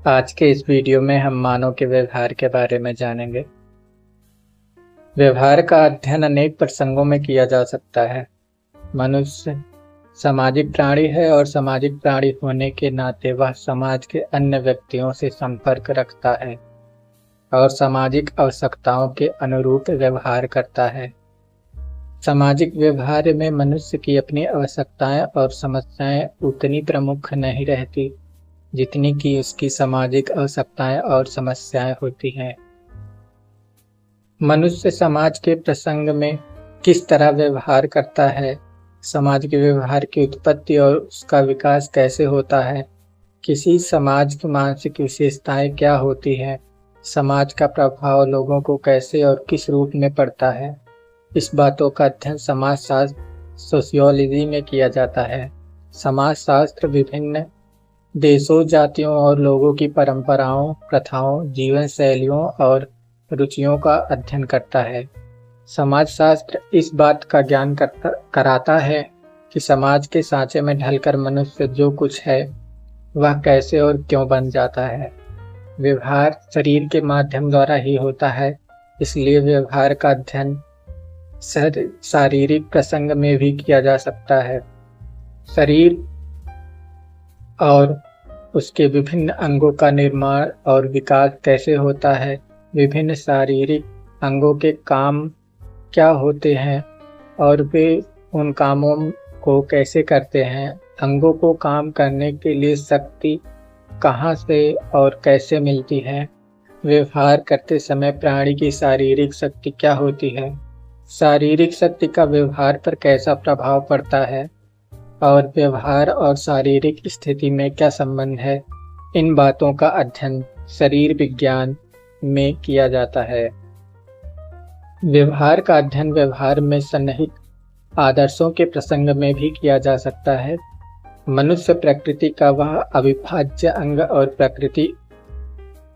आज के इस वीडियो में हम मानव के व्यवहार के बारे में जानेंगे। व्यवहार का अध्ययन अनेक प्रसंगों में किया जा सकता है। मनुष्य सामाजिक प्राणी है और सामाजिक प्राणी होने के नाते वह समाज के अन्य व्यक्तियों से संपर्क रखता है और सामाजिक आवश्यकताओं के अनुरूप व्यवहार करता है। सामाजिक व्यवहार में मनुष्य की अपनी आवश्यकताएं और समस्याएं उतनी प्रमुख नहीं रहती जितनी कि उसकी सामाजिक आवश्यकताएं और समस्याएं होती हैं। मनुष्य समाज के प्रसंग में किस तरह व्यवहार करता है, समाज के व्यवहार की उत्पत्ति और उसका विकास कैसे होता है, किसी समाज की मानसिक विशेषताएं क्या होती हैं, समाज का प्रभाव लोगों को कैसे और किस रूप में पड़ता है, इस बातों का अध्ययन समाजशास्त्र सोशियोलॉजी में किया जाता है। समाजशास्त्र विभिन्न देशों, जातियों और लोगों की परंपराओं, प्रथाओं, जीवन शैलियों और रुचियों का अध्ययन करता है। समाजशास्त्र इस बात का ज्ञान कराता है कि समाज के सांचे में ढलकर मनुष्य जो कुछ है वह कैसे और क्यों बन जाता है। व्यवहार शरीर के माध्यम द्वारा ही होता है, इसलिए व्यवहार का अध्ययन शारीरिक प्रसंग में भी किया जा सकता है। शरीर और उसके विभिन्न अंगों का निर्माण और विकास कैसे होता है, विभिन्न शारीरिक अंगों के काम क्या होते हैं और वे उन कामों को कैसे करते हैं, अंगों को काम करने के लिए शक्ति कहाँ से और कैसे मिलती है, व्यवहार करते समय प्राणी की शारीरिक शक्ति क्या होती है, शारीरिक शक्ति का व्यवहार पर कैसा प्रभाव पड़ता है और व्यवहार और शारीरिक स्थिति में क्या संबंध है, इन बातों का अध्ययन शरीर विज्ञान में किया जाता है। व्यवहार का अध्ययन व्यवहार में सन्निहित आदर्शों के प्रसंग में भी किया जा सकता है। मनुष्य प्रकृति का वह अविभाज्य अंग और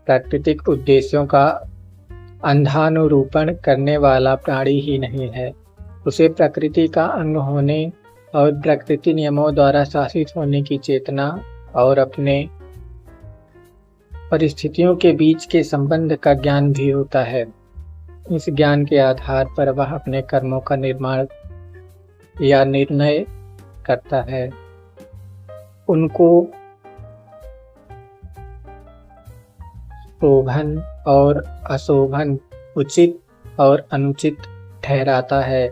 प्राकृतिक उद्देश्यों का अंधानुरूपण करने वाला प्राणी ही नहीं है। उसे प्रकृति का अंग होने और प्रकृति नियमों द्वारा शासित होने की चेतना और अपने परिस्थितियों के बीच के संबंध का ज्ञान भी होता है। इस ज्ञान के आधार पर वह अपने कर्मों का निर्माण या निर्णय करता है, उनको शोभन और अशोभन, उचित और अनुचित ठहराता है।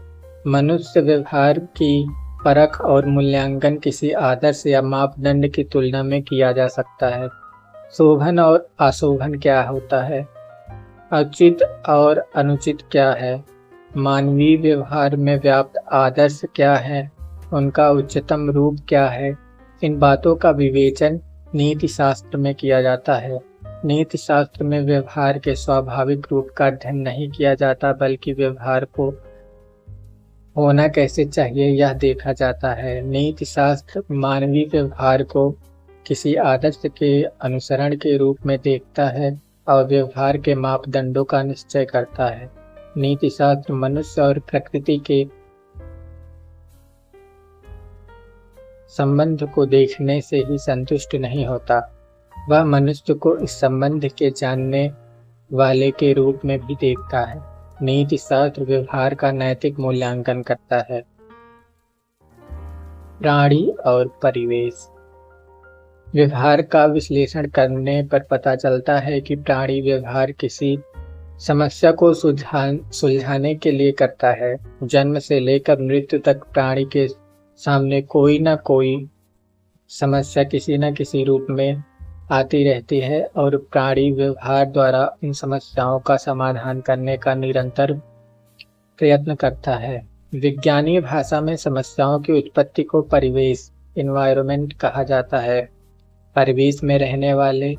मनुष्य व्यवहार की परख और मूल्यांकन किसी आदर्श या मापदंड की तुलना में किया जा सकता है। शोभन और अशोभन क्या होता है, उचित और अनुचित क्या है, मानवीय व्यवहार में व्याप्त आदर्श क्या है, उनका उच्चतम रूप क्या है, इन बातों का विवेचन नीति शास्त्र में किया जाता है। नीति शास्त्र में व्यवहार के स्वाभाविक रूप का अध्ययन नहीं किया जाता, बल्कि व्यवहार को होना कैसे चाहिए यह देखा जाता है। नीति शास्त्र मानवीय व्यवहार को किसी आदर्श के अनुसरण के रूप में देखता है और व्यवहार के मापदंडों का निश्चय करता है। नीति शास्त्र मनुष्य और प्रकृति के संबंध को देखने से ही संतुष्ट नहीं होता, वह मनुष्य को इस संबंध के जानने वाले के रूप में भी देखता है। नीति शास्त्र व्यवहार का नैतिक मूल्यांकन करता है। प्राणी और परिवेश। व्यवहार का विश्लेषण करने पर पता चलता है कि प्राणी व्यवहार किसी समस्या को सुलझाने के लिए करता है। जन्म से लेकर मृत्यु तक प्राणी के सामने कोई न कोई समस्या किसी न किसी रूप में आती रहती है और प्राणी व्यवहार द्वारा इन समस्याओं का समाधान करने का निरंतर प्रयत्न करता है। विज्ञानीय भाषा में समस्याओं की उत्पत्ति को परिवेश एनवायरनमेंट कहा जाता है। परिवेश में रहने वाले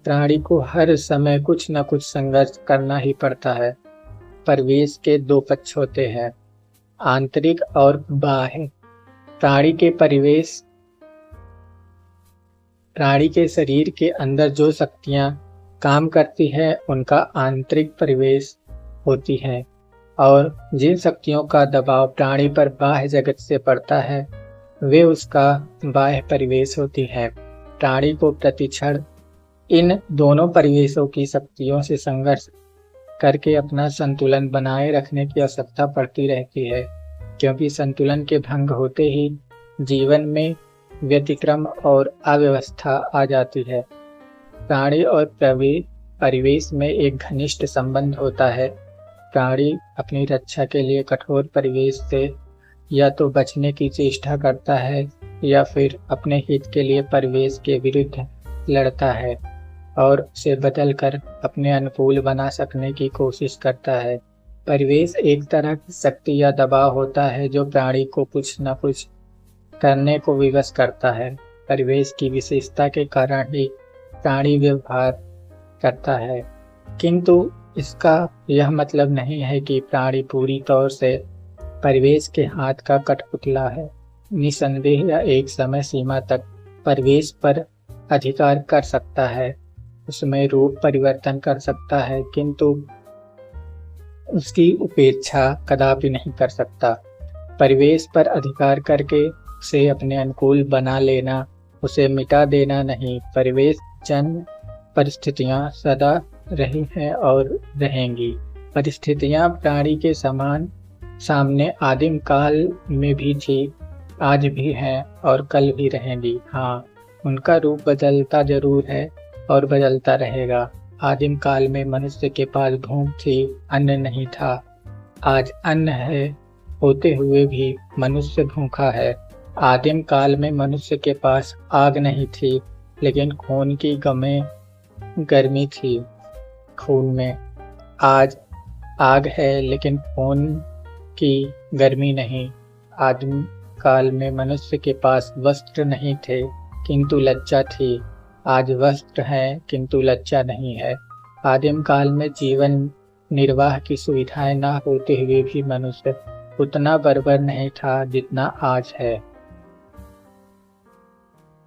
प्राणी को हर समय कुछ न कुछ संघर्ष करना ही पड़ता है। परिवेश के दो पक्ष होते हैं, आंतरिक और बाह्य। प्राणी के शरीर के अंदर जो शक्तियां काम करती हैं उनका आंतरिक परिवेश होती है और जिन शक्तियों का दबाव प्राणी पर बाह्य जगत से पड़ता है वे उसका बाह्य परिवेश होती है। प्राणी को प्रतिक्षण इन दोनों परिवेशों की शक्तियों से संघर्ष करके अपना संतुलन बनाए रखने की आवश्यकता पड़ती रहती है, क्योंकि संतुलन के भंग होते ही जीवन में व्यतिक्रम और अव्यवस्था आ जाती है। प्राणी और परिवेश में एक घनिष्ठ संबंध होता है। प्राणी अपनी रक्षा के लिए कठोर परिवेश से या तो बचने की चेष्टा करता है या फिर अपने हित के लिए परिवेश के विरुद्ध लड़ता है और उसे बदल कर अपने अनुकूल बना सकने की कोशिश करता है। परिवेश एक तरह की शक्ति या दबाव होता है जो प्राणी को कुछ न कुछ करने को विवश करता है। परिवेश की विशेषता के कारण ही प्राणी व्यवहार करता है, किंतु इसका यह मतलब नहीं है कि प्राणी पूरी तौर से परिवेश के हाथ का कठपुतला है। निसंदेह या एक समय सीमा तक परिवेश पर अधिकार कर सकता है, उसमें रूप परिवर्तन कर सकता है, किंतु उसकी उपेक्षा कदापि नहीं कर सकता। परिवेश पर अधिकार करके उसे अपने अनुकूल बना लेना, उसे मिटा देना नहीं। परिवेश जन्य परिस्थितियां सदा रही हैं और रहेंगी। परिस्थितियां प्राणी के समान सामने आदिम काल में भी थी, आज भी हैं और कल भी रहेंगी। हाँ, उनका रूप बदलता जरूर है और बदलता रहेगा। आदिम काल में मनुष्य के पास भूख थी, अन्न नहीं था। आज अन्न है, होते हुए भी मनुष्य भूखा है। आदिम काल में मनुष्य के पास आग नहीं थी, लेकिन खून की गर्मी थी खून में। आज आग है, लेकिन खून की गर्मी नहीं। आदिम काल में मनुष्य के पास वस्त्र नहीं थे, किंतु लज्जा थी। आज वस्त्र है, किंतु लज्जा नहीं है। आदिम काल में जीवन निर्वाह की सुविधाएं न होते हुए भी मनुष्य उतना बर्बर नहीं था जितना आज है।